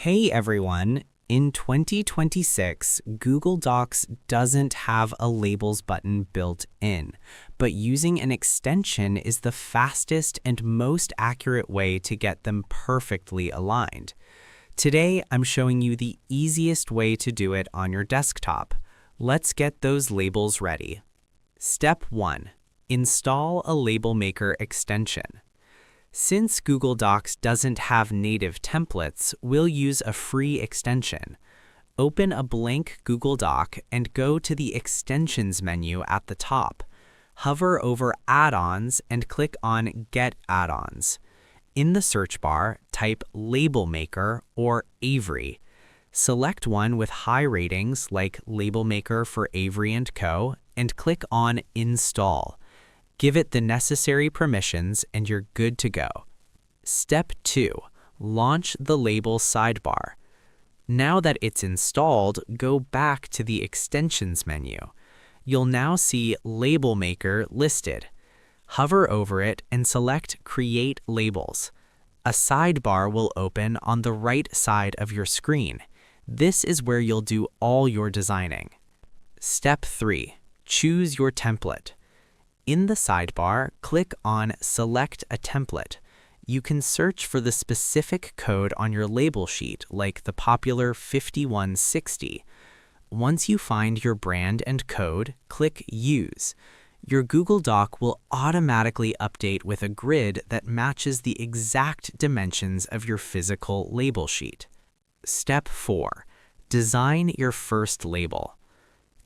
Hey everyone! In 2026, Google Docs doesn't have a Labels button built in, but using an extension is the fastest and most accurate way to get them perfectly aligned. Today, I'm showing you the easiest way to do it on your desktop. Let's get those labels ready. Step 1. Install a Label Maker extension. Since Google Docs doesn't have native templates, we'll use a free extension. Open a blank Google Doc and go to the Extensions menu at the top. Hover over Add-ons and click on Get Add-ons. In the search bar, type Label Maker or Avery. Select one with high ratings like Label Maker for Avery & Co. and click on Install. Give it the necessary permissions and you're good to go. Step 2. Launch the Label sidebar. Now that it's installed, go back to the Extensions menu. You'll now see Label Maker listed. Hover over it and select Create Labels. A sidebar will open on the right side of your screen. This is where you'll do all your designing. Step 3. Choose your template. In the sidebar, click on Select a Template. You can search for the specific code on your label sheet, like the popular 5160. Once you find your brand and code, click Use. Your Google Doc will automatically update with a grid that matches the exact dimensions of your physical label sheet. Step 4. Design your first label.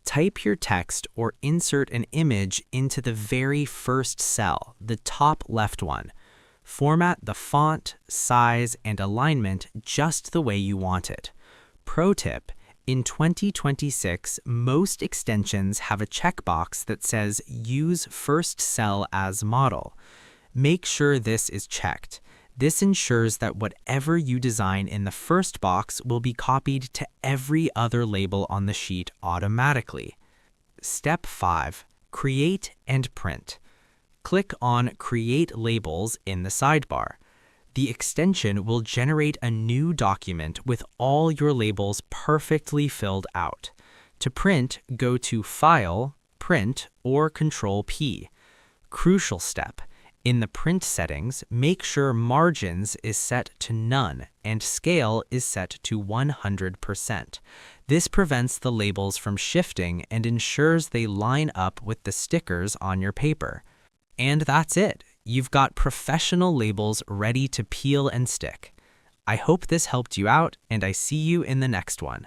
Type your text or insert an image into the very first cell, the top left one. Format the font, size, and alignment just the way you want it. Pro tip: in 2026, most extensions have a checkbox that says Use first cell as model. Make sure this is checked. This ensures that whatever you design in the first box will be copied to every other label on the sheet automatically. Step 5. Create and print. Click on Create Labels in the sidebar. The extension will generate a new document with all your labels perfectly filled out. To print, go to File, Print, or Control-P. Crucial step. In the print settings, make sure margins is set to none and scale is set to 100%. This prevents the labels from shifting and ensures they line up with the stickers on your paper. And that's it. You've got professional labels ready to peel and stick. I hope this helped you out, and I see you in the next one.